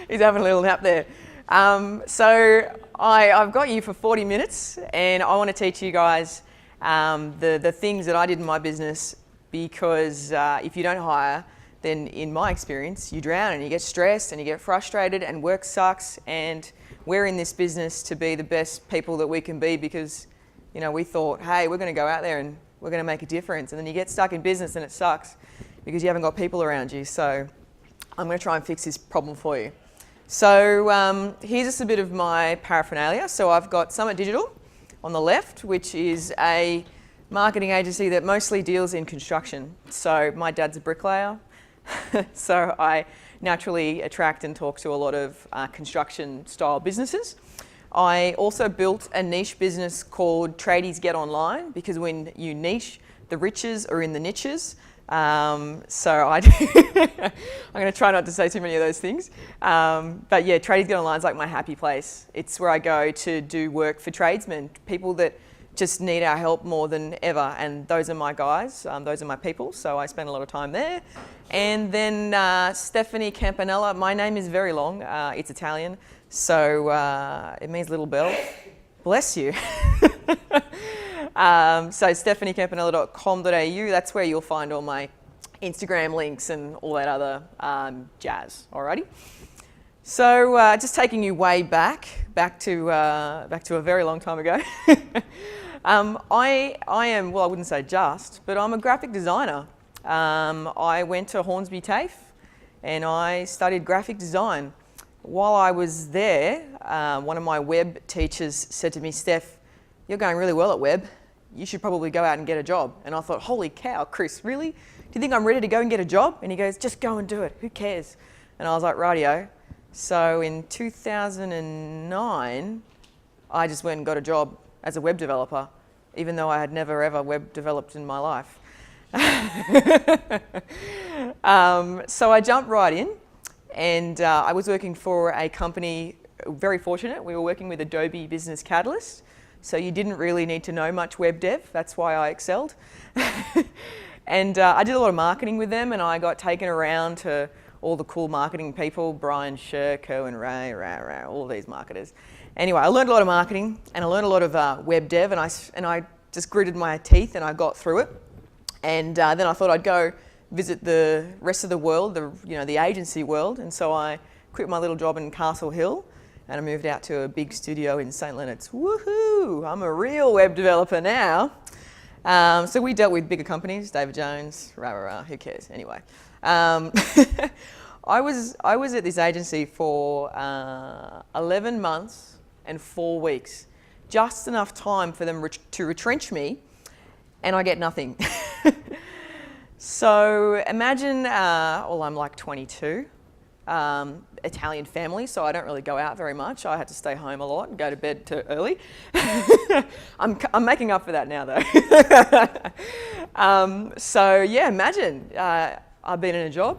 He's having a little nap there. So I've got you for 40 minutes and I want to teach you guys the things that I did in my business, because if you don't hire, then in my experience, you drown and you get stressed and you get frustrated and work sucks, and we're in this business to be the best people that we can be because, you know, we thought, hey, we're going to go out there and we're going to make a difference, and then you get stuck in business and it sucks because you haven't got people around you. So I'm going to try and fix this problem for you. So here's just a bit of my paraphernalia. So I've got Summit Digital on the left, which is a marketing agency that mostly deals in construction. So my dad's a bricklayer, so I naturally attract and talk to a lot of construction style businesses. I also built a niche business called Tradies Get Online, because when you niche, the riches are in the niches. So I'm going to try not to say too many of those things. But yeah, Tradies Get Online is like my happy place. It's where I go to do work for tradesmen, people that just need our help more than ever. And those are my guys, those are my people. So I spend a lot of time there. And then Stefania Campanella, my name is very long. It's Italian. So it means little bell. Bless you. So stefaniacampanella.com.au, that's where you'll find all my Instagram links and all that other jazz. Alrighty. So just taking you way back to a very long time ago. I am, well, I wouldn't say just, but I'm a graphic designer. I went to Hornsby TAFE and I studied graphic design. While I was there, one of my web teachers said to me, Steph, you're going really well at web. You should probably go out and get a job. And I thought, holy cow, Chris, really? Do you think I'm ready to go and get a job? And he goes, just go and do it. Who cares? And I was like, rightio. So in 2009, I just went and got a job as a web developer, even though I had never ever web developed in my life. So I jumped right in, and I was working for a company, very fortunate. We were working with Adobe Business Catalyst. So you didn't really need to know much web dev. That's why I excelled. And I did a lot of marketing with them, and I got taken around to all the cool marketing people, Brian Scher, Kerwin Ray, all these marketers. Anyway, I learned a lot of marketing, and I learned a lot of web dev, and I just gritted my teeth and I got through it. And then I thought I'd go visit the rest of the world, the agency world. And so I quit my little job in Castle Hill, and I moved out to a big studio in St. Leonard's. Woohoo! I'm a real web developer now. So we dealt with bigger companies, David Jones, who cares? Anyway, I was at this agency for 11 months and 4 weeks, just enough time for them to retrench me, and I get nothing. So imagine, well, I'm like 22. Italian family, so I don't really go out very much. I had to stay home a lot and go to bed too early. I'm making up for that now though. So yeah, imagine I've been in a job,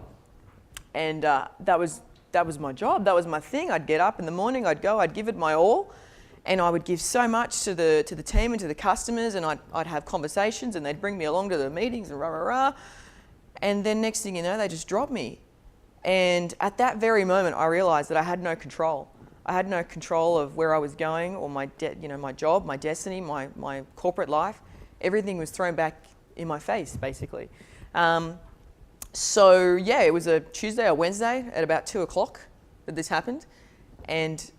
and that was my job. That was my thing. I'd get up in the morning, I'd go, I'd give it my all, and I would give so much to the team and to the customers, and I'd have conversations, and they'd bring me along to the meetings and and then next thing you know, they just dropped me. And at that very moment, I realised that I had no control. I had no control of where I was going, or my job, my destiny, my corporate life. Everything was thrown back in my face, basically. So yeah, it was a Tuesday or Wednesday at about 2 o'clock that this happened. And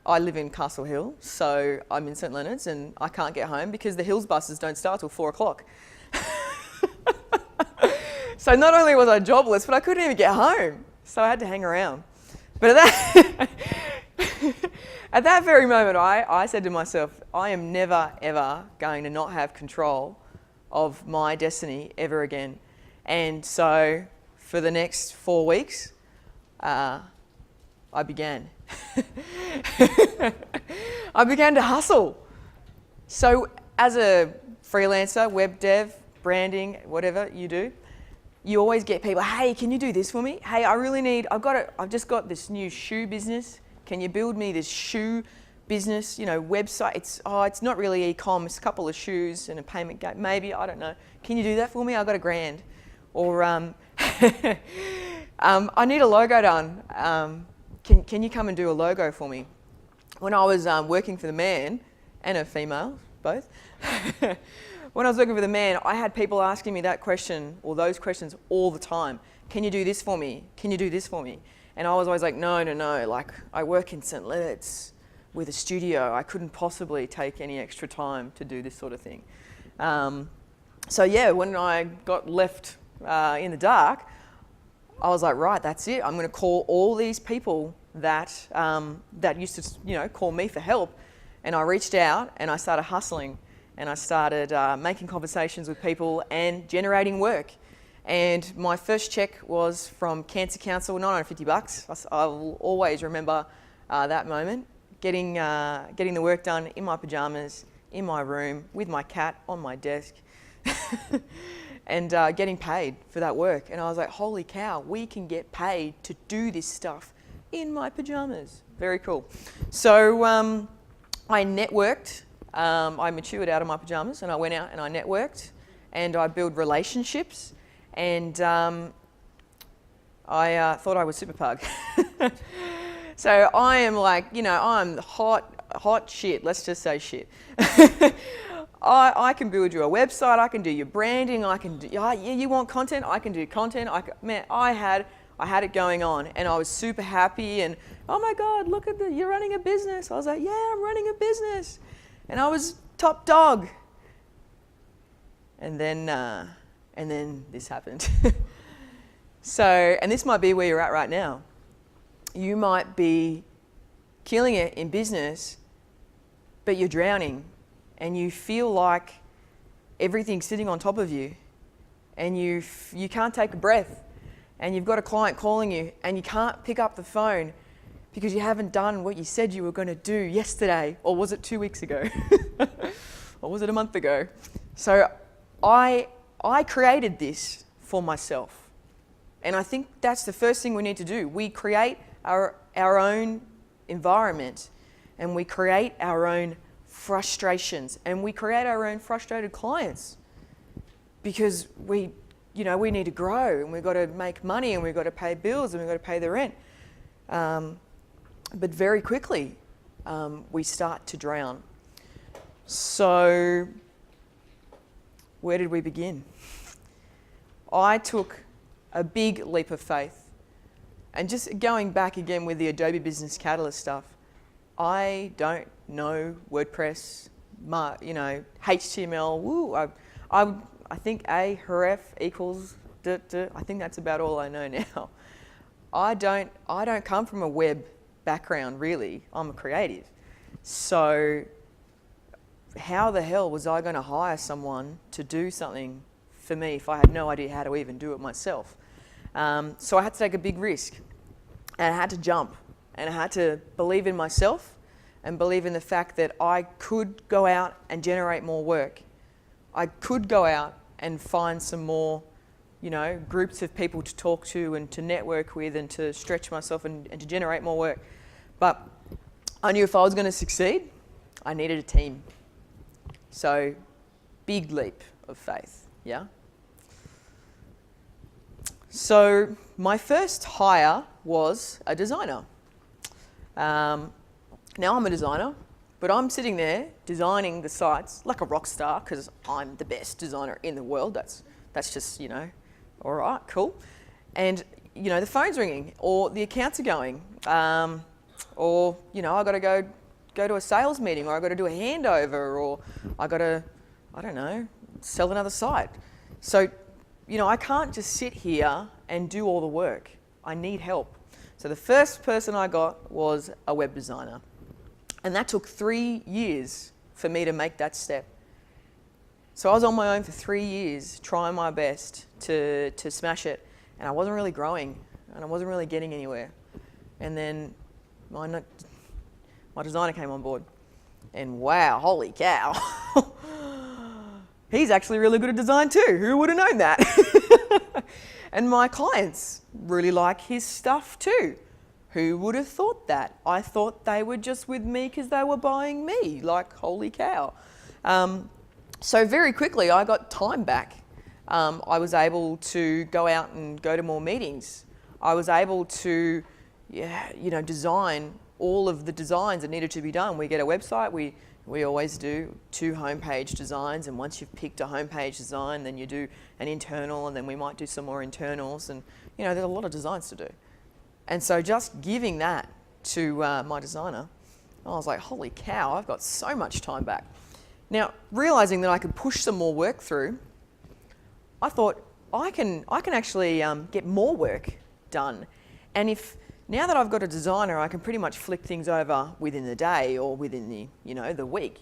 I live in Castle Hill, so I'm in St. Leonard's, and I can't get home because the Hills buses don't start till 4 o'clock. So not only was I jobless, but I couldn't even get home. So I had to hang around. But at that very moment, I said to myself, I am never, ever going to not have control of my destiny ever again. And so for the next 4 weeks, I began. I began to hustle. So as a freelancer, web dev, branding, whatever you do, you always get people, hey, can you do this for me? Hey, I've just got this new shoe business. Can you build me this shoe business, website? It's not really e-com, it's a couple of shoes and a payment gate, maybe, I don't know. Can you do that for me? I've got $1,000. Or I need a logo done. Can you come and do a logo for me? When I was working for the man, and a female, both, when I was working for the man, I had people asking me that question, or those questions all the time. Can you do this for me? Can you do this for me? And I was always like, no, like I work in St. Leonard's with a studio. I couldn't possibly take any extra time to do this sort of thing. So yeah, when I got left in the dark, I was like, right, that's it. I'm going to call all these people that that used to, call me for help. And I reached out and I started hustling, and I started making conversations with people and generating work. And my first check was from Cancer Council, $950. I'll always remember that moment, getting the work done in my pajamas, in my room, with my cat on my desk, and getting paid for that work. And I was like, holy cow, we can get paid to do this stuff in my pajamas. Very cool. So I networked. I matured out of my pajamas, and I went out and I networked, and I built relationships, and I thought I was super pug. So I am like, I'm hot shit. Let's just say shit. I can build you a website. I can do your branding. I can do, you want content? I can do content. Man, I had it going on, and I was super happy. And oh my God, look at you're running a business. I was like, yeah, I'm running a business, and I was top dog. And then this happened. So, and this might be where you're at right now. You might be killing it in business, but you're drowning, and you feel like everything's sitting on top of you, and you can't take a breath, and you've got a client calling you, and you can't pick up the phone because you haven't done what you said you were going to do yesterday, or was it 2 weeks ago, or was it a month ago? So I created this for myself, and I think that's the first thing we need to do. We create our own environment, and we create our own frustrations, and we create our own frustrated clients, because we need to grow, and we've got to make money, and we've got to pay bills, and we've got to pay the rent. But very quickly, we start to drown. So where did we begin? I took a big leap of faith. And just going back again with the Adobe Business Catalyst stuff, I don't know WordPress, HTML. Woo, I think a href equals I think that's about all I know now. I don't come from a web background, really. I'm a creative. So how the hell was I going to hire someone to do something for me if I had no idea how to even do it myself? So I had to take a big risk, and I had to jump, and I had to believe in myself and believe in the fact that I could go out and generate more work. I could go out and find some more, groups of people to talk to and to network with and to stretch myself and to generate more work. But I knew if I was going to succeed, I needed a team. So big leap of faith, yeah? So my first hire was a designer. Now I'm a designer, but I'm sitting there designing the sites like a rock star because I'm the best designer in the world. That's just, all right, cool. And, the phone's ringing, or the accounts are going, or, I got to go to a sales meeting, or I got to do a handover, or I got to, sell another site. So, I can't just sit here and do all the work. I need help. So the first person I got was a web designer. And that took 3 years for me to make that step. So I was on my own for 3 years, trying my best to smash it. And I wasn't really growing, and I wasn't really getting anywhere. And then my designer came on board. And wow, holy cow. He's actually really good at design too. Who would have known that? And my clients really like his stuff too. Who would have thought that? I thought they were just with me because they were buying me. Like, holy cow. So very quickly, I got time back. I was able to go out and go to more meetings. I was able to, design all of the designs that needed to be done. We get a website, we always do 2 homepage designs, and once you've picked a homepage design, then you do an internal, and then we might do some more internals, and there's a lot of designs to do. And so just giving that to my designer, I was like, holy cow, I've got so much time back. Now, realizing that I could push some more work through, I thought I can actually get more work done. And now that I've got a designer, I can pretty much flick things over within the day or within the week.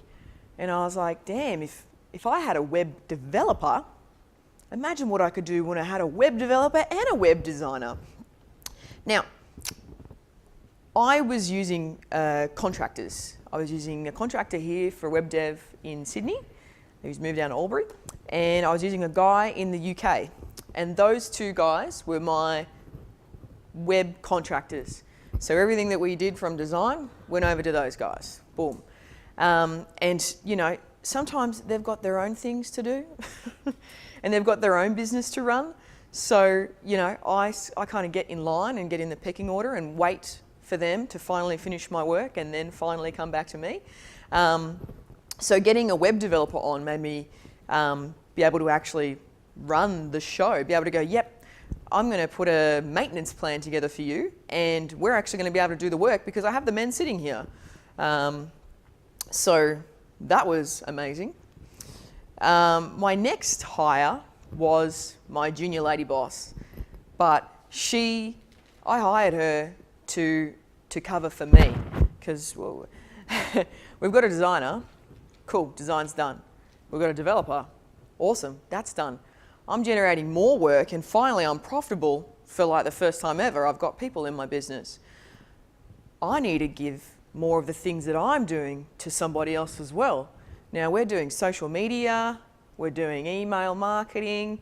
And I was like, damn, if I had a web developer, imagine what I could do when I had a web developer and a web designer. Now, I was using contractors. I was using a contractor here for web dev in Sydney, who's moved down to Albury, and I was using a guy in the UK. And those 2 guys were my web contractors. So everything that we did from design went over to those guys. Boom. And sometimes they've got their own things to do and they've got their own business to run. So, I kind of get in line and get in the pecking order and wait for them to finally finish my work and then finally come back to me. So getting a web developer on made me be able to actually run the show, be able to go, yep, I'm going to put a maintenance plan together for you, and we're actually going to be able to do the work because I have the men sitting here. So that was amazing. My next hire was my junior lady boss, but I hired her to cover for me because we've got a designer, cool, design's done. We've got a developer, awesome, that's done. I'm generating more work, and finally I'm profitable for like the first time ever. I've got people in my business. I need to give more of the things that I'm doing to somebody else as well. Now we're doing social media, we're doing email marketing,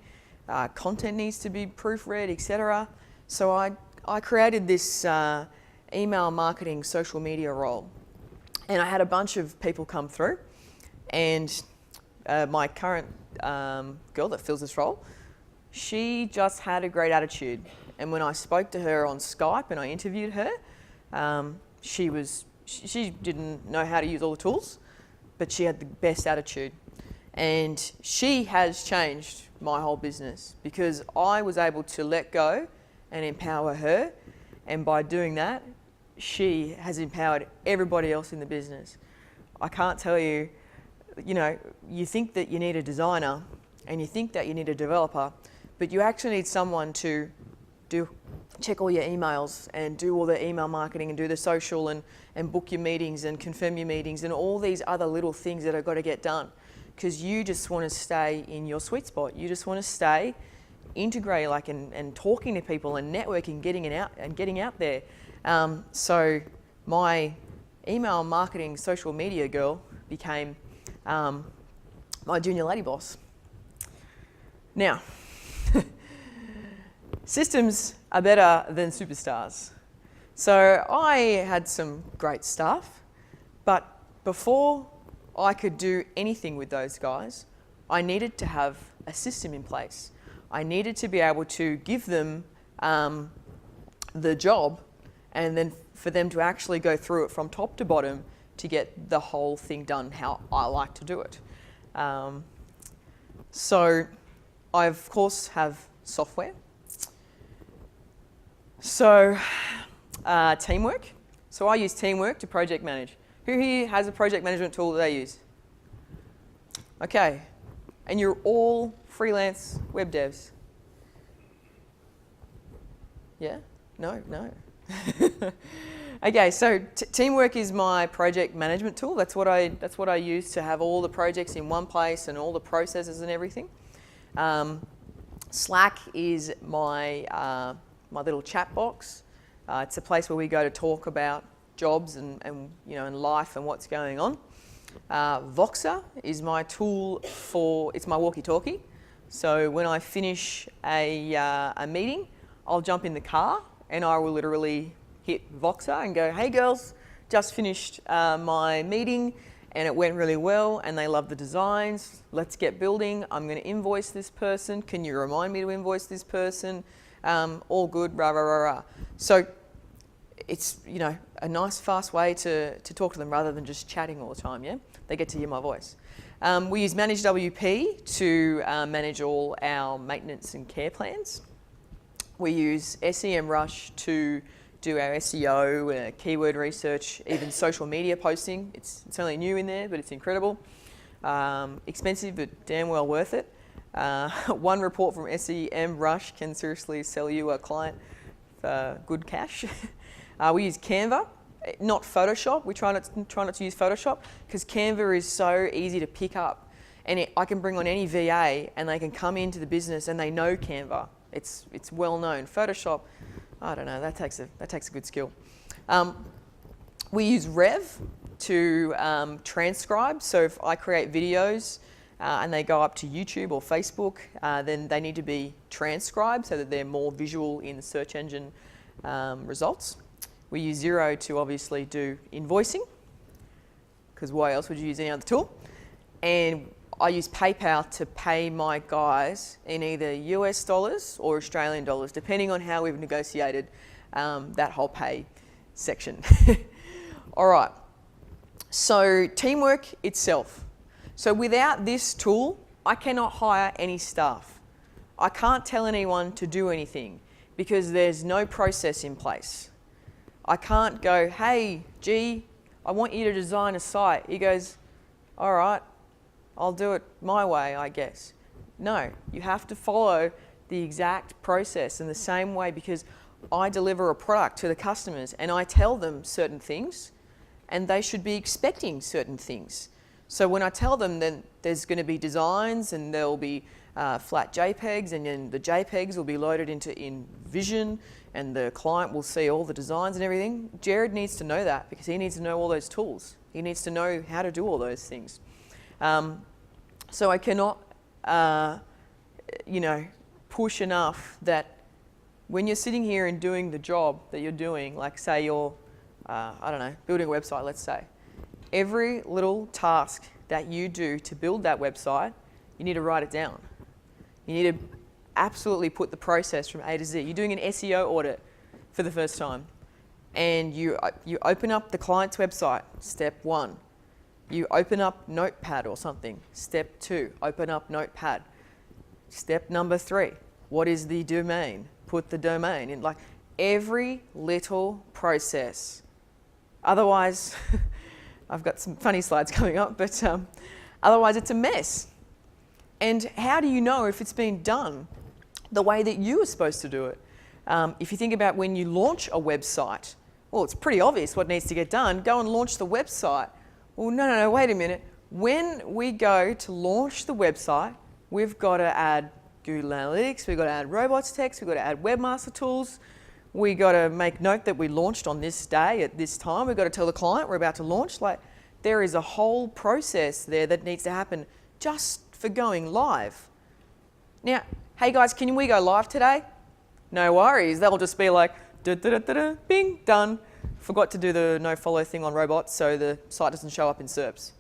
content needs to be proofread, etc. So I created this email marketing social media role, and I had a bunch of people come through, and my current girl that fills this role, she just had a great attitude. And when I spoke to her on Skype and I interviewed her, she didn't know how to use all the tools, but she had the best attitude. And she has changed my whole business because I was able to let go and empower her. And by doing that, she has empowered everybody else in the business. I can't tell you, you think that you need a designer and you think that you need a developer, but you actually need someone to check all your emails and do all the email marketing and do the social and book your meetings and confirm your meetings and all these other little things that have got to get done, because you just want to stay in your sweet spot. You just want to stay integrated, and talking to people and networking, getting out there. So my email marketing social media girl became my junior lady boss. Now, systems are better than superstars. So I had some great stuff, but before I could do anything with those guys, I needed to have a system in place. I needed to be able to give them the job, and then for them to actually go through it from top to bottom to get the whole thing done how I like to do it. So I, of course, have software. So teamwork. So I use Teamwork to project manage. Who here has a project management tool that they use? Okay, and you're all freelance web devs. Yeah? No? Okay, so Teamwork is my project management tool. That's what I use to have all the projects in one place and all the processes and everything. Slack is my my little chat box. It's a place where we go to talk about jobs and and life and what's going on. Voxer is my tool it's my walkie-talkie. So when I finish a meeting, I'll jump in the car and I will literally hit Voxer and go, hey girls, just finished my meeting and it went really well and they love the designs. Let's get building. I'm going to invoice this person. Can you remind me to invoice this person? all good, rah, rah, rah, rah. So it's, a nice, fast way to talk to them rather than just chatting all the time, yeah? They get to hear my voice. We use Manage WP to manage all our maintenance and care plans. We use SEMrush to do our SEO, keyword research, even social media posting. It's only new in there, but it's incredible. Expensive, but damn well worth it. One report from SEMrush can seriously sell you a client for good cash. We use Canva, not Photoshop. We try not to use Photoshop because Canva is so easy to pick up. And I can bring on any VA and they can come into the business and they know Canva. It's well known. Photoshop, I don't know, that takes a good skill. We use Rev to transcribe. So if I create videos and they go up to YouTube or Facebook, then they need to be transcribed so that they're more visual in the search engine results. We use Xero to obviously do invoicing, because why else would you use any other tool? And I use PayPal to pay my guys in either US dollars or Australian dollars, depending on how we've negotiated that whole pay section. All right, so teamwork itself. So without this tool, I cannot hire any staff. I can't tell anyone to do anything because there's no process in place. I can't go, hey, G, I want you to design a site. He goes, all right, I'll do it my way, I guess. No, you have to follow the exact process in the same way, because I deliver a product to the customers and I tell them certain things and they should be expecting certain things. So when I tell them, then there's going to be designs and there'll be flat JPEGs, and then the JPEGs will be loaded into InVision and the client will see all the designs and everything. Jared needs to know that because he needs to know all those tools. He needs to know how to do all those things. So I cannot, push enough that when you're sitting here and doing the job that you're doing, like say you're, building a website, let's say, every little task that you do to build that website, you need to write it down. You need to absolutely put the process from A to Z. You're doing an SEO audit for the first time, and you open up the client's website, step 1. You open up Notepad or something, step 2, open up Notepad. Step number 3, what is the domain? Put the domain in, like every little process. Otherwise, I've got some funny slides coming up, but otherwise it's a mess. And how do you know if it's been done the way that you were supposed to do it? If you think about when you launch a website, well, it's pretty obvious what needs to get done. Go and launch the website. Well, no, wait a minute. When we go to launch the website, we've got to add Google Analytics, we've got to add robots text, we've got to add webmaster tools. We've got to make note that we launched on this day at this time. We've got to tell the client we're about to launch. Like, there is a whole process there that needs to happen just for going live. Now, hey guys, can we go live today? No worries. They'll just be like, da-da-da-da-da, bing, done. Forgot to do the no follow thing on robots, so the site doesn't show up in SERPs.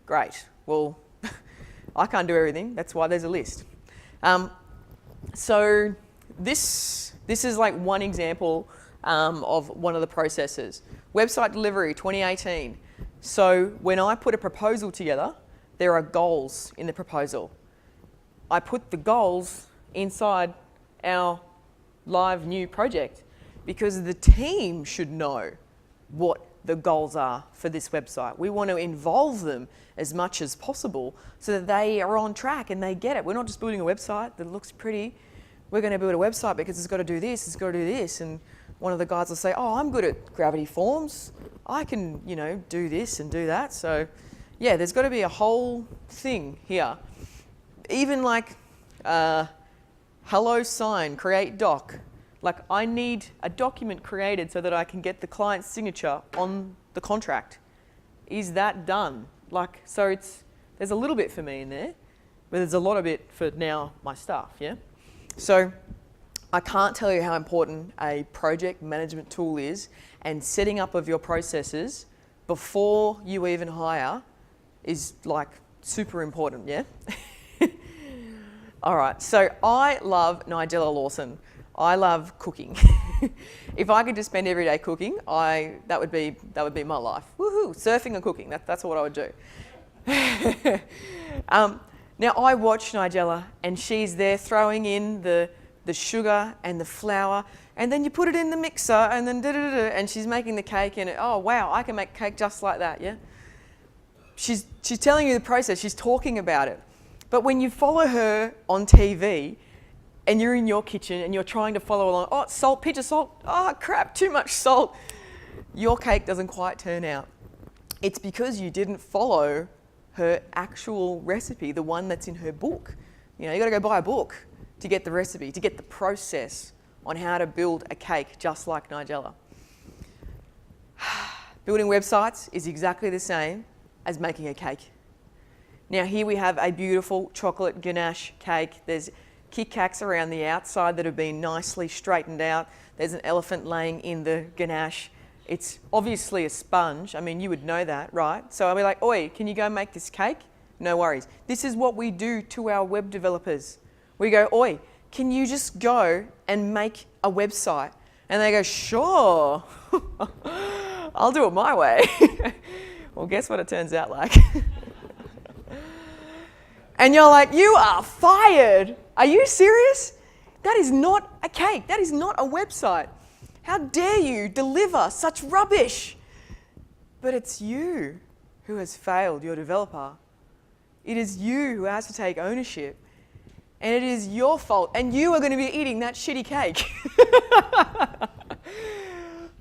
Great. Well, I can't do everything. That's why there's a list. So this is like one example of one of the processes. Website delivery 2018. So when I put a proposal together, there are goals in the proposal. I put the goals inside our live new project because the team should know what the goals are for this website. We want to involve them as much as possible so that they are on track and they get it. We're not just building a website that looks pretty. We're going to build a website because it's got to do this, it's got to do this. And one of the guys will say, oh, I'm good at Gravity Forms. I can, do this and do that. So yeah, there's got to be a whole thing here. Even like hello sign, create doc. Like I need a document created so that I can get the client's signature on the contract. Is that done? Like, so there's a little bit for me in there, but there's a lot of it for now my staff, yeah? So I can't tell you how important a project management tool is, and setting up of your processes before you even hire is like super important, yeah? All right, so I love Nigella Lawson. I love cooking. If I could just spend every day cooking, that would be my life. Woohoo! Surfing and cooking. That's what I would do. Now I watch Nigella, and she's there throwing in the sugar and the flour, and then you put it in the mixer, and then and she's making the cake, and oh wow, I can make cake just like that. Yeah. She's telling you the process. She's talking about it. But when you follow her on TV, and you're in your kitchen and you're trying to follow along, oh, salt, pinch of salt, oh crap, too much salt, your cake doesn't quite turn out. It's because you didn't follow her actual recipe, the one that's in her book. You know, you got to go buy a book to get the recipe, to get the process on how to build a cake just like Nigella. Building websites is exactly the same as making a cake. Now here we have a beautiful chocolate ganache cake. There's Kit Kats around the outside that have been nicely straightened out. There's an elephant laying in the ganache. It's obviously a sponge. I mean, you would know that, right? So I'll be like, oi, can you go make this cake? No worries. This is what we do to our web developers. We go, oi, can you just go and make a website? And they go, sure. I'll do it my way. Well, guess what it turns out like? And you're like, you are fired. Are you serious? That is not a cake. That is not a website. How dare you deliver such rubbish? But it's you who has failed your developer. It is you who has to take ownership. And it is your fault. And you are going to be eating that shitty cake.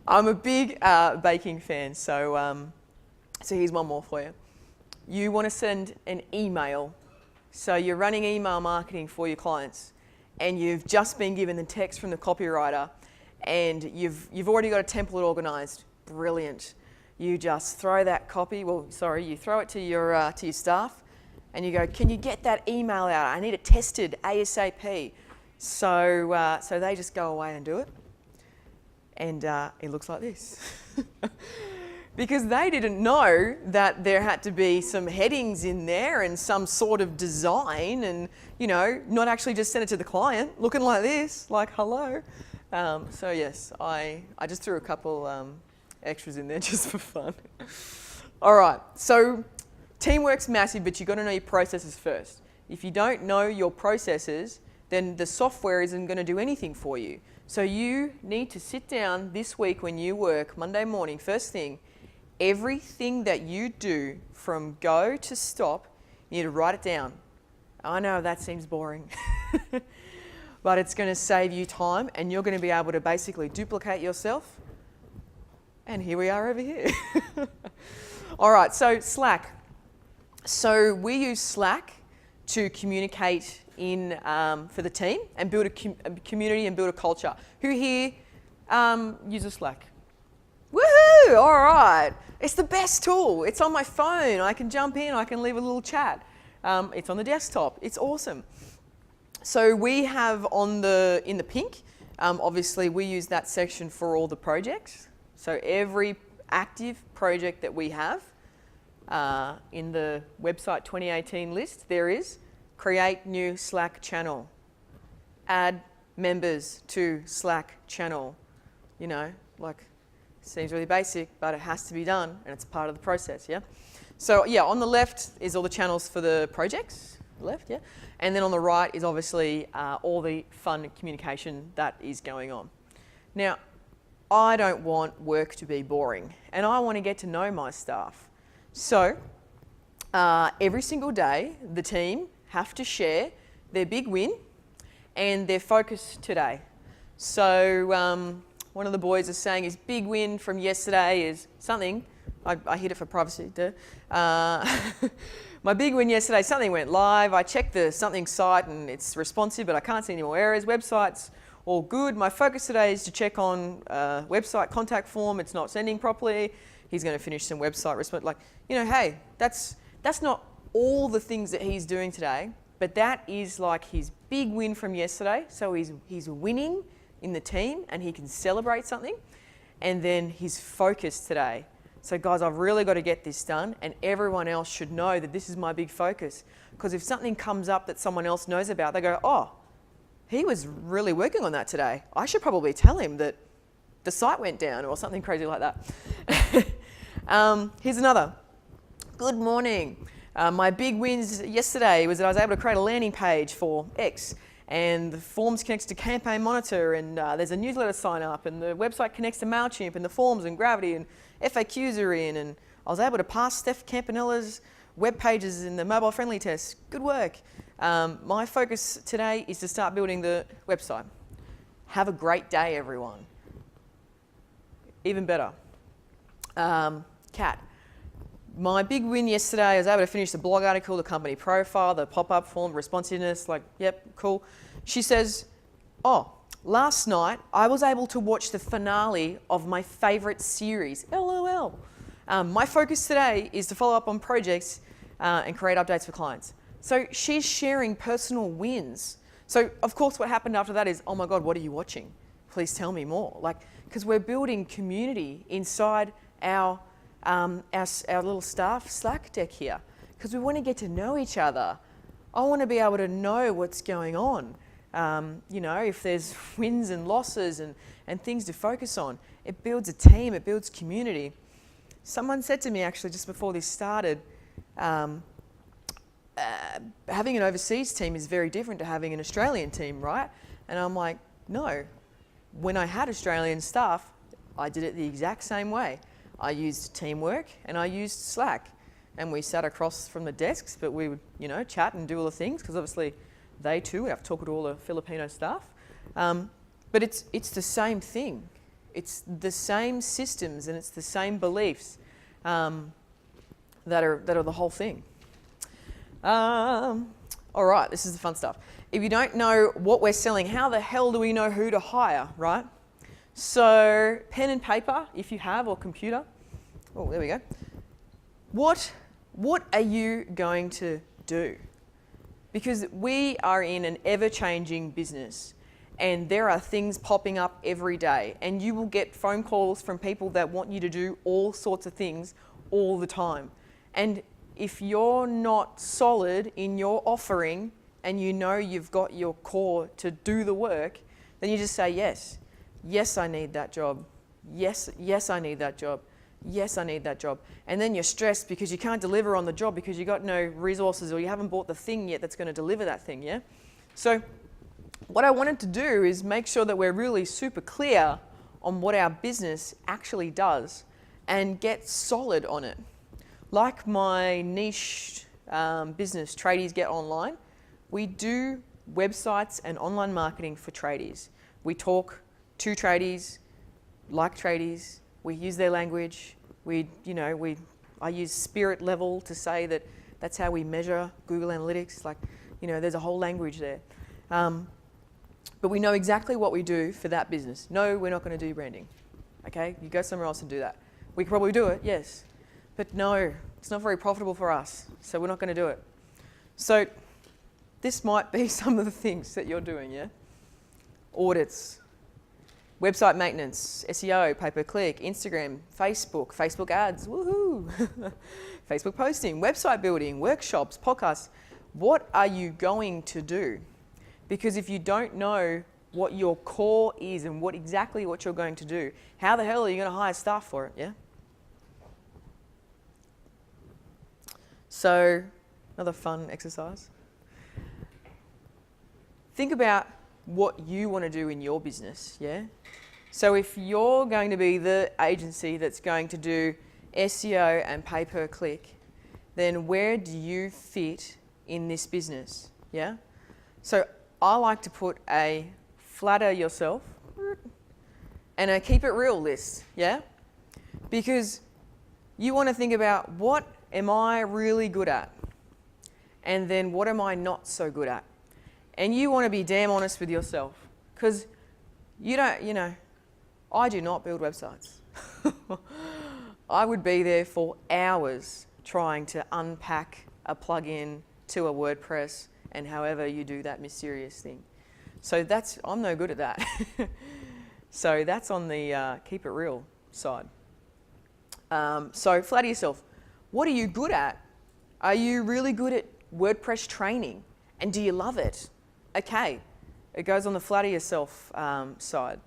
I'm a big baking fan. So here's one more for you. You want to send an email. So you're running email marketing for your clients, and you've just been given the text from the copywriter, and you've already got a template organized. Brilliant. You just throw that copy, you throw it to your staff, and you go, can you get that email out? I need it tested ASAP. So they just go away and do it. And it looks like this. Because they didn't know that there had to be some headings in there and some sort of design, and, you know, not actually just send it to the client looking like this, like hello. So yes, I just threw a couple extras in there just for fun. All right, so teamwork's massive, but you've got to know your processes first. If you don't know your processes, then the software isn't going to do anything for you. So you need to sit down this week when you work, Monday morning, first thing, everything that you do from go to stop, you need to write it down. I know that seems boring, but it's going to save you time, and you're going to be able to basically duplicate yourself. And here we are over here. All right, so Slack. So we use Slack to communicate for the team and build a community and build a culture. Who here uses Slack? Woohoo! All right. It's the best tool. It's on my phone. I can jump in. I can leave a little chat. It's on the desktop. It's awesome. So we have in the pink, obviously we use that section for all the projects. So every active project that we have in the website 2018 list, there is create new Slack channel, add members to Slack channel. You know, like, seems really basic, but it has to be done, and it's part of the process, yeah? So yeah, on the left is all the channels for the projects, left, yeah? And then on the right is obviously all the fun communication that is going on. Now, I don't want work to be boring, and I want to get to know my staff. So every single day, the team have to share their big win and their focus today. So one of the boys is saying his big win from yesterday is something. I hid it for privacy. My big win yesterday, something went live. I checked the something site and it's responsive, but I can't see any more errors. Website's all good. My focus today is to check on website contact form. It's not sending properly. He's going to finish some website response. Like, you know, hey, that's not all the things that he's doing today, but that is like his big win from yesterday. So he's winning in the team and he can celebrate something. And then his focus today. So guys, I've really got to get this done, and everyone else should know that this is my big focus. Because if something comes up that someone else knows about, they go, oh, he was really working on that today. I should probably tell him that the site went down or something crazy like that. Here's another. Good morning. My big wins yesterday was that I was able to create a landing page for X, and the forms connects to Campaign Monitor, and there's a newsletter sign up, and the website connects to MailChimp, and the forms and Gravity and FAQs are in, and I was able to pass Steph Campanella's web pages in the mobile friendly test. Good work. My focus today is to start building the website. Have a great day, everyone. Even better. Kat. My big win yesterday, I was able to finish the blog article, the company profile, the pop-up form, responsiveness, like, yep, cool. She says, oh, last night I was able to watch the finale of my favorite series, LOL. My focus today is to follow up on projects and create updates for clients. So she's sharing personal wins. So of course what happened after that is, oh my God, what are you watching? Please tell me more. Like, because we're building community inside our little staff Slack deck here, because we want to get to know each other. I want to be able to know what's going on. You know, if there's wins and losses and things to focus on. It builds a team, it builds community. Someone said to me actually just before this started, having an overseas team is very different to having an Australian team, right? And I'm like, no. When I had Australian staff, I did it the exact same way. I used Teamwork and I used Slack, and we sat across from the desks, but we would, you know, chat and do all the things, because obviously they too have to talk to all the Filipino staff. But it's the same thing. It's the same systems and it's the same beliefs that are the whole thing. All right, this is the fun stuff. If you don't know what we're selling, how the hell do we know who to hire, right? So pen and paper, if you have, or computer. Oh, there we go. What are you going to do? Because we are in an ever-changing business, and there are things popping up every day, and you will get phone calls from people that want you to do all sorts of things all the time. And if you're not solid in your offering and you know you've got your core to do the work, then you just say yes. Yes, I need that job. Yes, I need that job. Yes, I need that job. And then you're stressed because you can't deliver on the job because you got no resources, or you haven't bought the thing yet that's going to deliver that thing, yeah? So what I wanted to do is make sure that we're really super clear on what our business actually does and get solid on it. Like my niche business, Tradies Get Online, we do websites and online marketing for tradies. We talk to tradies, like tradies, we use their language, I use spirit level to say that that's how we measure Google Analytics, like, you know, there's a whole language there. But we know exactly what we do for that business. No, we're not going to do branding, okay? You go somewhere else and do that. We could probably do it, yes, but no, it's not very profitable for us, so we're not going to do it. So this might be some of the things that you're doing, yeah? Audits, website maintenance, SEO, pay-per-click, Instagram, Facebook ads, woohoo! Facebook posting, website building, workshops, podcasts. What are you going to do? Because if you don't know what your core is and exactly what you're going to do, how the hell are you going to hire staff for it, yeah? So, another fun exercise. Think about what you want to do in your business, yeah? So if you're going to be the agency that's going to do SEO and pay-per-click, then where do you fit in this business, yeah? So I like to put a flatter yourself and a keep it real list, yeah? Because you want to think about, what am I really good at? And then what am I not so good at? And you want to be damn honest with yourself, because you don't, you know, I do not build websites. I would be there for hours trying to unpack a plugin to a WordPress and however you do that mysterious thing. So I'm no good at that. So that's on the keep it real side. So flatter yourself. What are you good at? Are you really good at WordPress training? And do you love it? Okay, It goes on the flatter yourself side.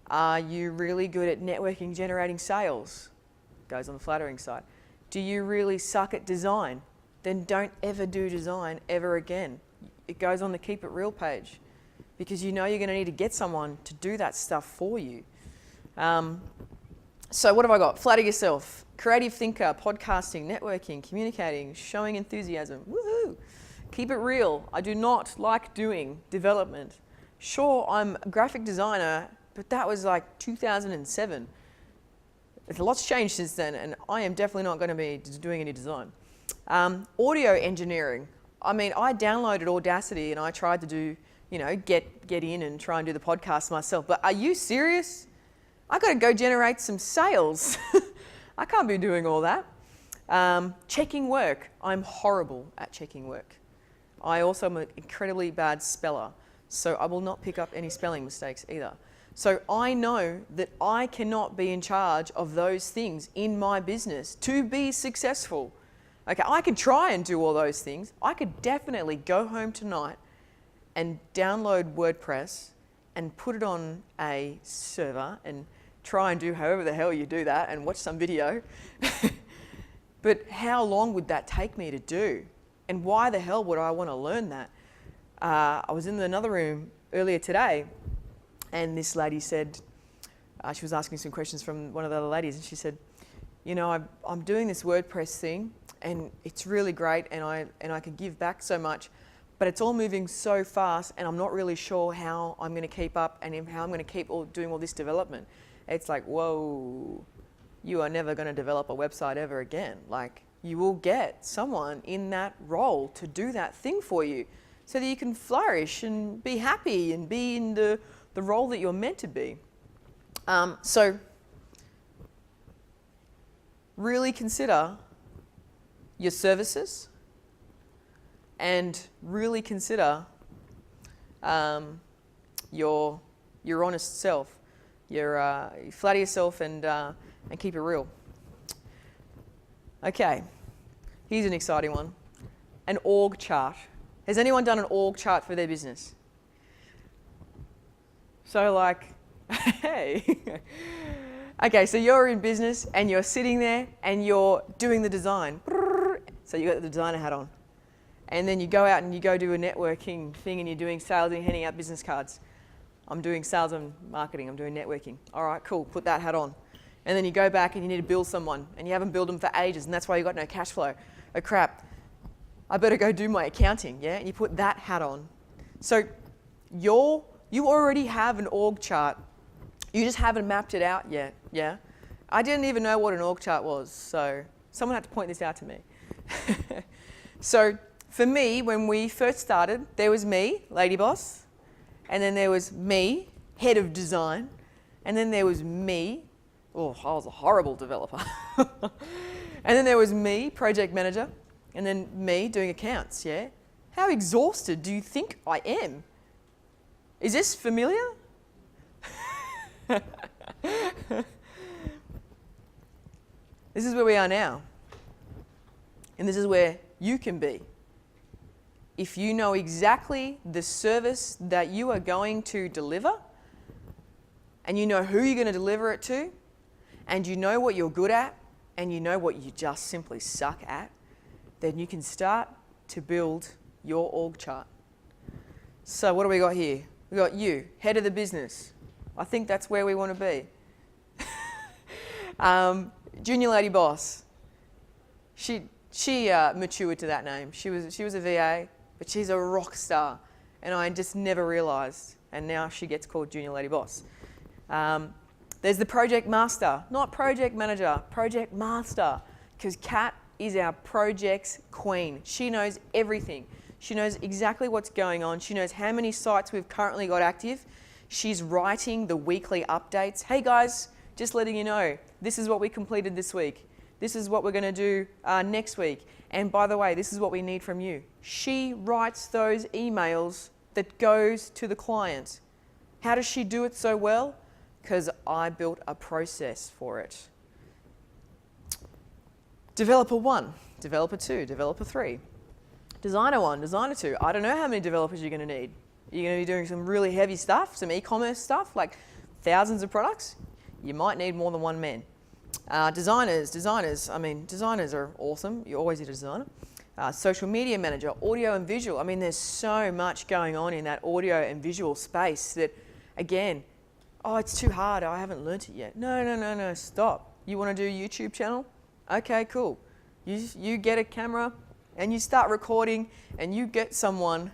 Are you really good at networking, generating sales? Goes on the flattering side. Do you really suck at design? Then don't ever do design ever again. It goes on the keep it real page because you know you're going to need to get someone to do that stuff for you. So what have I got? Flatter yourself, creative thinker, podcasting, networking, communicating, showing enthusiasm. Woohoo! Keep it real. I do not like doing development. Sure, I'm a graphic designer, but that was like 2007. A lot's changed since then, and I am definitely not going to be doing any design. Audio engineering. I mean, I downloaded Audacity and I tried to do, get in and try and do the podcast myself. But are you serious? I got to go generate some sales. I can't be doing all that. Checking work. I'm horrible at checking work. I also am an incredibly bad speller, so I will not pick up any spelling mistakes either. So I know that I cannot be in charge of those things in my business to be successful. Okay, I can try and do all those things. I could definitely go home tonight and download WordPress and put it on a server and try and do however the hell you do that and watch some video. But how long would that take me to do? And why the hell would I want to learn that? I was in another room earlier today and this lady said, she was asking some questions from one of the other ladies and she said, I'm doing this WordPress thing and it's really great and I could give back so much, but it's all moving so fast and I'm not really sure how I'm going to keep up and how I'm going to keep doing all this development. It's like, whoa, you are never going to develop a website ever again. Like, you will get someone in that role to do that thing for you so that you can flourish and be happy and be in the role that you're meant to be. So really consider your services and really consider your honest self. You flatter yourself and keep it real. Okay, here's an exciting one. An org chart. Has anyone done an org chart for their business? So like, hey. Okay, so you're in business and you're sitting there and you're doing the design. So you got the designer hat on. And then you go out and you go do a networking thing and you're doing sales and handing out business cards. I'm doing sales and marketing, I'm doing networking. All right, cool, put that hat on. And then you go back and you need to build someone and you haven't built them for ages and that's why you got no cash flow. Oh crap, I better go do my accounting, yeah? And you put that hat on. So you already have an org chart. You just haven't mapped it out yet, yeah? I didn't even know what an org chart was, so someone had to point this out to me. So for me, when we first started, there was me, lady boss, and then there was me, head of design, and then there was me, I was a horrible developer. And then there was me, project manager, and then me doing accounts, yeah? How exhausted do you think I am? Is this familiar? This is where we are now. And this is where you can be. If you know exactly the service that you are going to deliver, and you know who you're going to deliver it to, and you know what you're good at, and you know what you just simply suck at, then you can start to build your org chart. So what do we got here? We got you, head of the business. I think that's where we want to be. Junior lady boss. She matured to that name. She was a VA, but she's a rock star, and I just never realised. And now she gets called junior lady boss. There's the project master, not project manager, project master, because Kat is our projects queen. She knows everything. She knows exactly what's going on. She knows how many sites we've currently got active. She's writing the weekly updates. Hey guys, just letting you know, this is what we completed this week. This is what we're going to do next week. And by the way, this is what we need from you. She writes those emails that goes to the client. How does she do it so well? Because I built a process for it. Developer 1, Developer 2, Developer 3. Designer 1, Designer 2. I don't know how many developers you're going to need. You're going to be doing some really heavy stuff, some e-commerce stuff, like thousands of products. You might need more than one man. Designers, I mean, designers are awesome. You always need a designer. Social media manager, audio and visual. I mean, there's so much going on in that audio and visual space that, again, oh, it's too hard. I haven't learnt it yet. No, stop. You want to do a YouTube channel? Okay, cool. You get a camera and you start recording and you get someone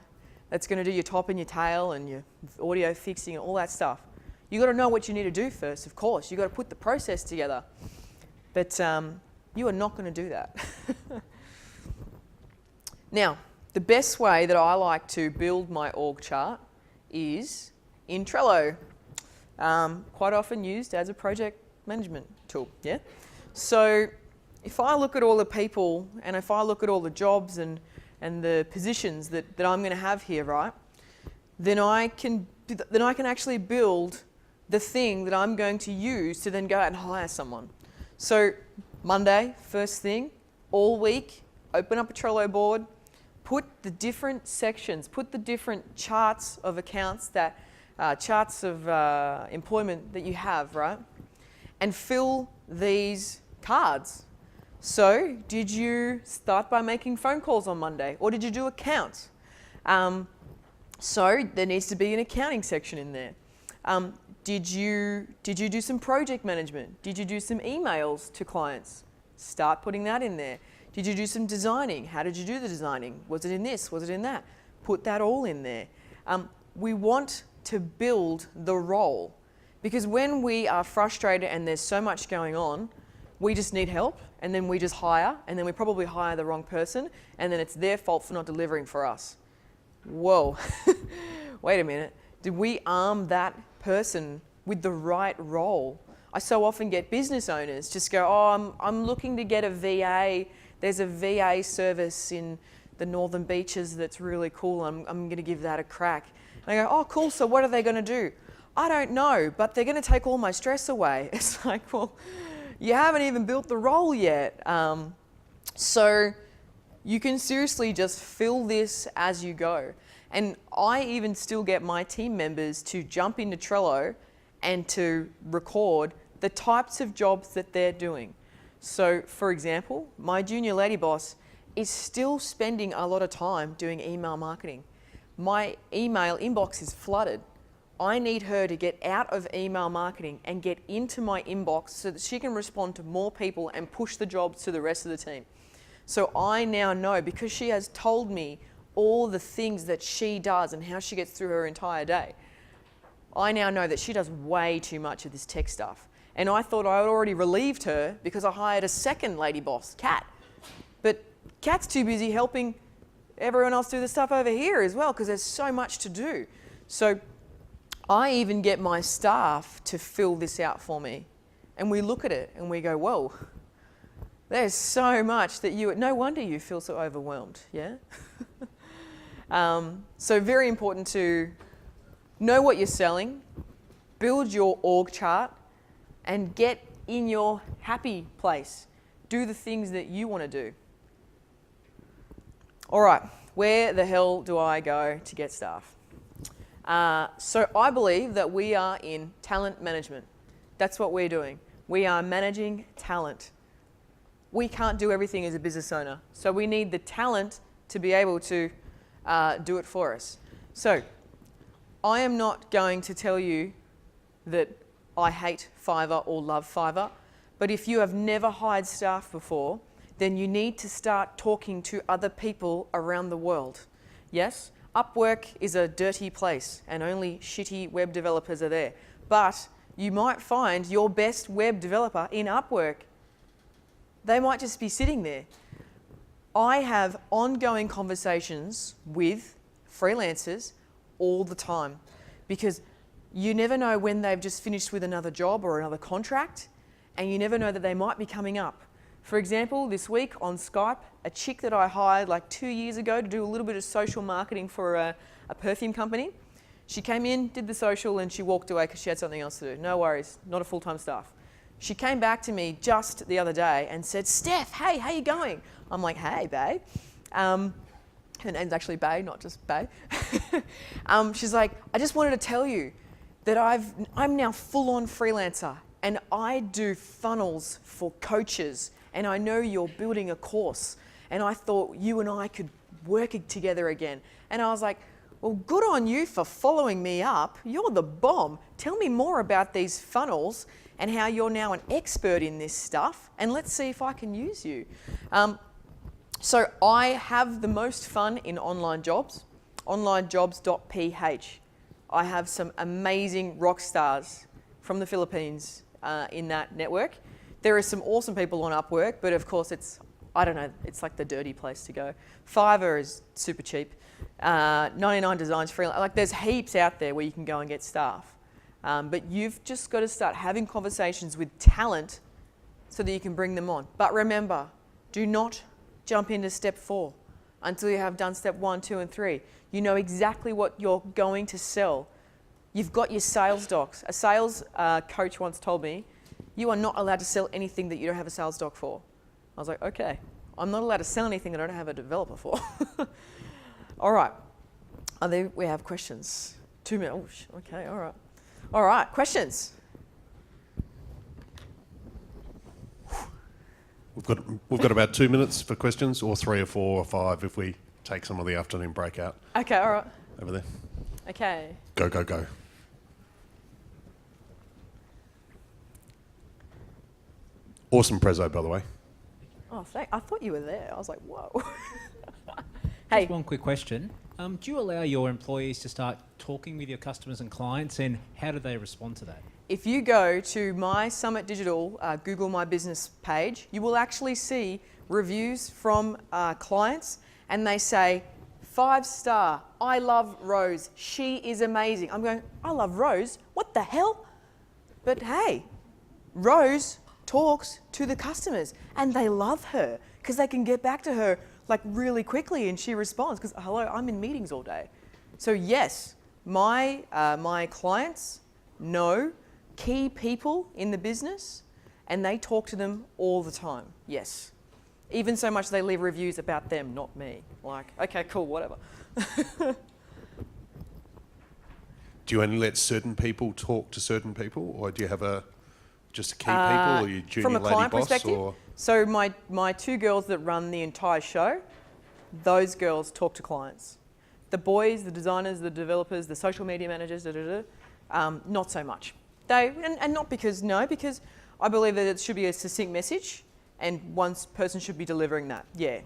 that's going to do your top and your tail and your audio fixing and all that stuff. You got to know what you need to do first, of course. You got to put the process together. But you are not going to do that. Now, the best way that I like to build my org chart is in Trello. Quite often used as a project management tool, yeah? So if I look at all the people and if I look at all the jobs and the positions that I'm going to have here, right, then I can actually build the thing that I'm going to use to then go out and hire someone. So Monday, first thing, all week, open up a Trello board, put the different sections, put the different charts of accounts that charts of employment that you have, right? And fill these cards. So, did you start by making phone calls on Monday, or did you do accounts? So, there needs to be an accounting section in there. Did you do some project management? Did you do some emails to clients? Start putting that in there. Did you do some designing? How did you do the designing? Was it in this? Was it in that? Put that all in there. We want to build the role, because when we are frustrated and there's so much going on, we just need help, and then we just hire, and then we probably hire the wrong person, and then it's their fault for not delivering for us. Whoa, wait a minute. Did we arm that person with the right role? I so often get business owners just go, oh, I'm looking to get a VA. There's a VA service in the Northern Beaches that's really cool. I'm going to give that a crack. And I go, oh, cool, so what are they going to do? I don't know, but they're going to take all my stress away. It's like, well, you haven't even built the role yet. So you can seriously just fill this as you go. And I even still get my team members to jump into Trello and to record the types of jobs that they're doing. So, for example, my junior lady boss is still spending a lot of time doing email marketing. My email inbox is flooded. I need her to get out of email marketing and get into my inbox so that she can respond to more people and push the jobs to the rest of the team. So I now know, because she has told me all the things that she does and how she gets through her entire day, I now know that she does way too much of this tech stuff. And I thought I had already relieved her because I hired a second lady boss, Kat. But Kat's too busy helping everyone else do the stuff over here as well, because there's so much to do. So I even get my staff to fill this out for me. And we look at it and we go, whoa, there's so much that no wonder you feel so overwhelmed, yeah? So very important to know what you're selling, build your org chart, and get in your happy place. Do the things that you want to do. All right, where the hell do I go to get staff? So I believe that we are in talent management. That's what we're doing. We are managing talent. We can't do everything as a business owner, so we need the talent to be able to do it for us. So I am not going to tell you that I hate Fiverr or love Fiverr, but if you have never hired staff before, then you need to start talking to other people around the world. Yes, Upwork is a dirty place and only shitty web developers are there, but you might find your best web developer in Upwork. They might just be sitting there. I have ongoing conversations with freelancers all the time, because you never know when they've just finished with another job or another contract, and you never know that they might be coming up. For example, this week on Skype, a chick that I hired like 2 years ago to do a little bit of social marketing for a perfume company, she came in, did the social, and she walked away because she had something else to do. No worries, not a full-time staff. She came back to me just the other day and said, Steph, hey, how you going? I'm like, hey, babe. Her name's actually Bay, not just Bay. She's like, I just wanted to tell you that I'm now full-on freelancer and I do funnels for coaches, and I know you're building a course, and I thought you and I could work together again. And I was like, well, good on you for following me up. You're the bomb. Tell me more about these funnels and how you're now an expert in this stuff, and let's see if I can use you. So I have the most fun in online jobs, onlinejobs.ph. I have some amazing rock stars from the Philippines in that network. There are some awesome people on Upwork, but of course it's like the dirty place to go. Fiverr is super cheap. 99 Designs freelance, like there's heaps out there where you can go and get staff. But you've just got to start having conversations with talent so that you can bring them on. But remember, do not jump into step 4 until you have done step 1, 2, and 3. You know exactly what you're going to sell. You've got your sales docs. A sales coach once told me, you are not allowed to sell anything that you don't have a sales doc for. I was like, okay, I'm not allowed to sell anything that I don't have a developer for. All right, we have questions. 2 minutes, okay, all right. All right, questions? We've got about 2 minutes for questions, or 3 or 4 or 5 if we take some of the afternoon breakout. Okay, all right. Over there. Okay. Go, go, go. Awesome prezzo, by the way. Oh, I thought you were there. I was like, whoa. Hey. Just one quick question. Do you allow your employees to start talking with your customers and clients, and how do they respond to that? If you go to My Summit Digital Google My Business page, you will actually see reviews from clients, and they say, 5-star, I love Rose, she is amazing. I'm going, I love Rose? What the hell? But hey, Rose talks to the customers and they love her because they can get back to her like really quickly and she responds because, hello, I'm in meetings all day. So yes, my clients know key people in the business and they talk to them all the time, yes. Even so much they leave reviews about them, not me. Like, okay, cool, whatever. Do you only let certain people talk to certain people, or do you have just key people, or you junior from a lady client boss? perspective, Or? So my 2 girls that run the entire show, those girls talk to clients. The boys, the designers, the developers, the social media managers, not so much. And not because I believe that it should be a succinct message and one person should be delivering that. Yeah.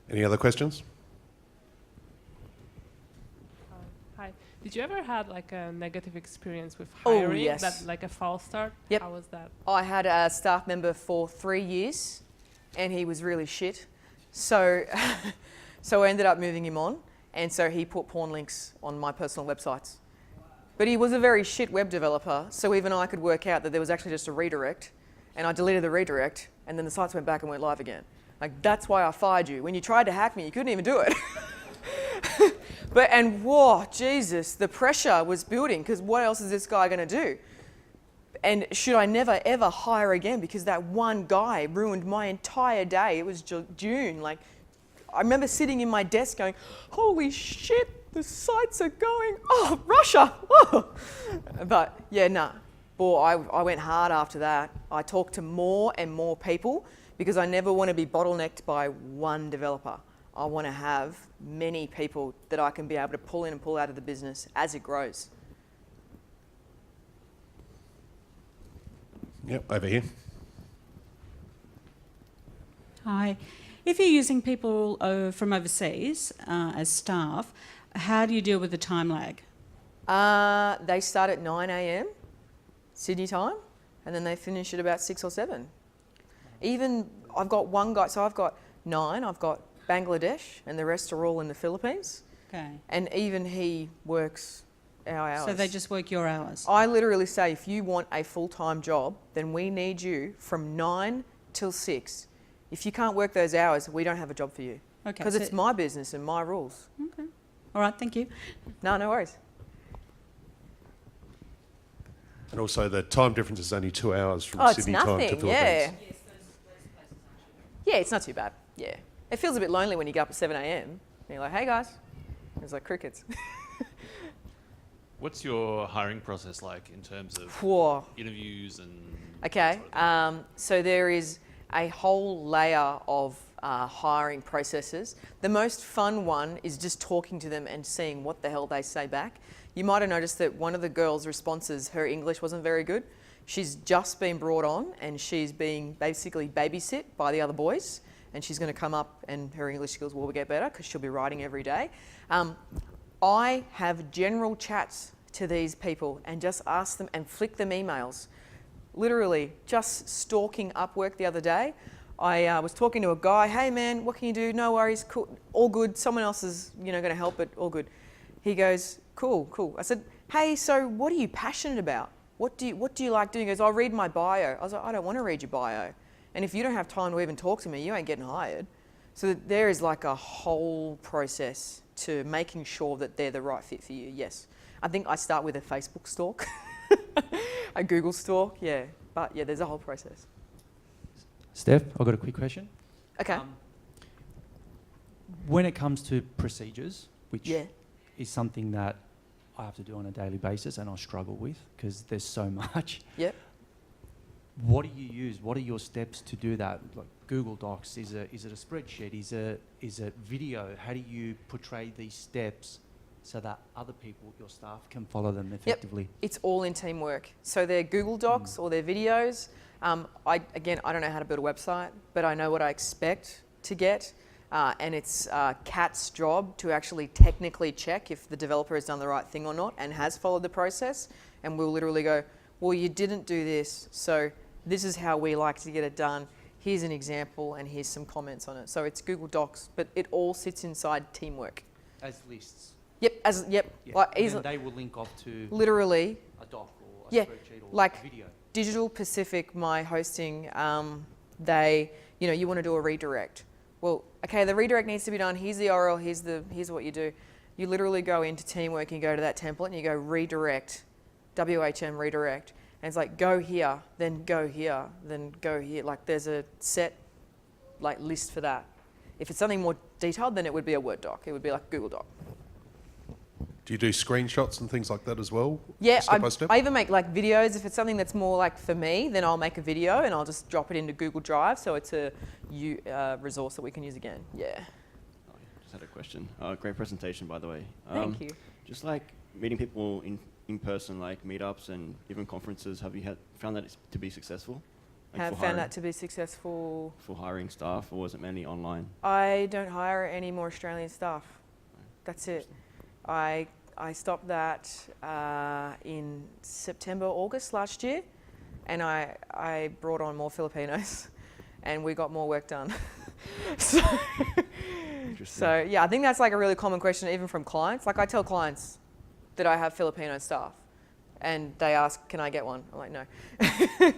Any other questions? Hi. Did you ever had like a negative experience with hiring? Oh, yes. That like a false start? Yep. How was that? I had a staff member for 3 years and he was really shit. So, so I ended up moving him on, and so he put porn links on my personal websites. But he was a very shit web developer, so even I could work out that there was actually just a redirect, and I deleted the redirect, and then the sites went back and went live again. Like, that's why I fired you. When you tried to hack me, you couldn't even do it. And whoa, Jesus, the pressure was building, because what else is this guy going to do? And should I never, ever hire again? Because that one guy ruined my entire day. It was June. Like, I remember sitting in my desk going, holy shit, the sites are going, oh, Russia. Oh. But yeah, nah. Boy, I went hard after that. I talked to more and more people because I never want to be bottlenecked by one developer. I want to have many people that I can be able to pull in and pull out of the business as it grows. Yep, over here. Hi. If you're using people from overseas as staff, how do you deal with the time lag? They start at 9 a.m. Sydney time, and then they finish at about 6 or 7. Even, I've got one guy, so I've got 9, I've got Bangladesh, and the rest are all in the Philippines. Okay. And even he works our hours. So they just work your hours? I literally say, if you want a full-time job, then we need you from 9 till 6. If you can't work those hours, we don't have a job for you. Okay. Because it's my business and my rules. Okay. All right, thank you. No worries. And also the time difference is only 2 hours from Sydney time to Philippines. Yeah. Yeah, it's not too bad. Yeah. It feels a bit lonely when you get up at 7 a.m. and you're like, hey guys. It's like crickets. What's your hiring process like in terms of Whoa. interviews and... Okay, that sort of thing? so there is a whole layer of hiring processes. The most fun one is just talking to them and seeing what the hell they say back. You might have noticed that one of the girls' responses, her English wasn't very good. She's just been brought on and she's being basically babysit by the other boys, and she's going to come up and her English skills will get better because she'll be writing every day. I have general chats to these people and just ask them and flick them emails. Literally just stalking Upwork the other day. I was talking to a guy, hey man, what can you do? No worries, cool, all good. Someone else is going to help, but all good. He goes, cool. I said, hey, so what are you passionate about? What do you like doing? He goes, I'll read my bio. I was like, I don't want to read your bio. And if you don't have time to even talk to me, you ain't getting hired. So there is like a whole process to making sure that they're the right fit for you, yes. I think I start with a Facebook stalk, a Google stalk, yeah. But yeah, there's a whole process. Steph, I've got a quick question. Okay. When it comes to procedures, which Yeah. is something that I have to do on a daily basis and I struggle with because there's so much. Yep. What do you use? What are your steps to do that? Like Google Docs, is it a spreadsheet? Is it video? How do you portray these steps so that other people, your staff, can follow them effectively? Yep. It's all in teamwork. So they're Google Docs or they're videos. I don't know how to build a website, but I know what I expect to get. And it's Kat's job to actually technically check if the developer has done the right thing or not and has followed the process. And we'll literally go, well, you didn't do this, so this is how we like to get it done. Here's an example and here's some comments on it. So it's Google Docs, but it all sits inside teamwork. As lists. Yep, Yeah. like And easily, then they will link off to literally, a doc or a Yeah, spreadsheet or like- a video. Digital Pacific, my hosting, they, you want to do a redirect. Well, okay, the redirect needs to be done. Here's the URL, here's what you do. You literally go into Teamwork and you go to that template and you go redirect, WHM redirect. And it's like, go here, then go here, then go here. Like there's a set like list for that. If it's something more detailed, then it would be a Word doc. It would be like Google Doc. Do you do screenshots and things like that as well? Yeah, Step by step? I even make like videos. If it's something that's more like for me, then I'll make a video and I'll just drop it into Google Drive, so it's a resource that we can use again. Yeah. Just had a question. Great presentation, by the way. Thank you. Just like meeting people in person, like meetups and even conferences, have you found that to be successful? Like Have for found hiring- that to be successful. for hiring staff, or was it mainly online? I don't hire any more Australian staff. That's it. I stopped that in September, August last year, and I brought on more Filipinos, and we got more work done. So yeah, I think that's like a really common question, even from clients. Like I tell clients that I have Filipino staff, and they ask, "Can I get one?" I'm like, "No."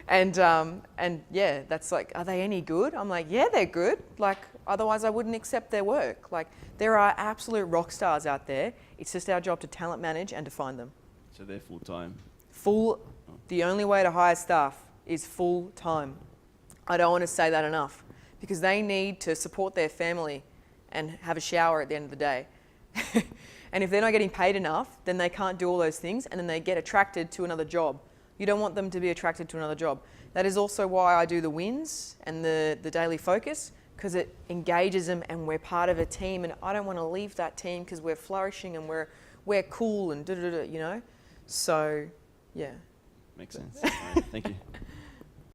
And yeah, that's like, "Are they any good?" I'm like, "Yeah, they're good. Like otherwise, I wouldn't accept their work." Like there are absolute rock stars out there. It's just our job to talent manage and to find them. So they're full time. The only way to hire staff is full time. I don't want to say that enough because they need to support their family and have a shower at the end of the day. And if they're not getting paid enough, then they can't do all those things and then they get attracted to another job. You don't want them to be attracted to another job. That is also why I do the wins and the daily focus, because it engages them and we're part of a team, and I don't want to leave that team because we're flourishing and we're cool and So, yeah. Makes sense. All right, thank you.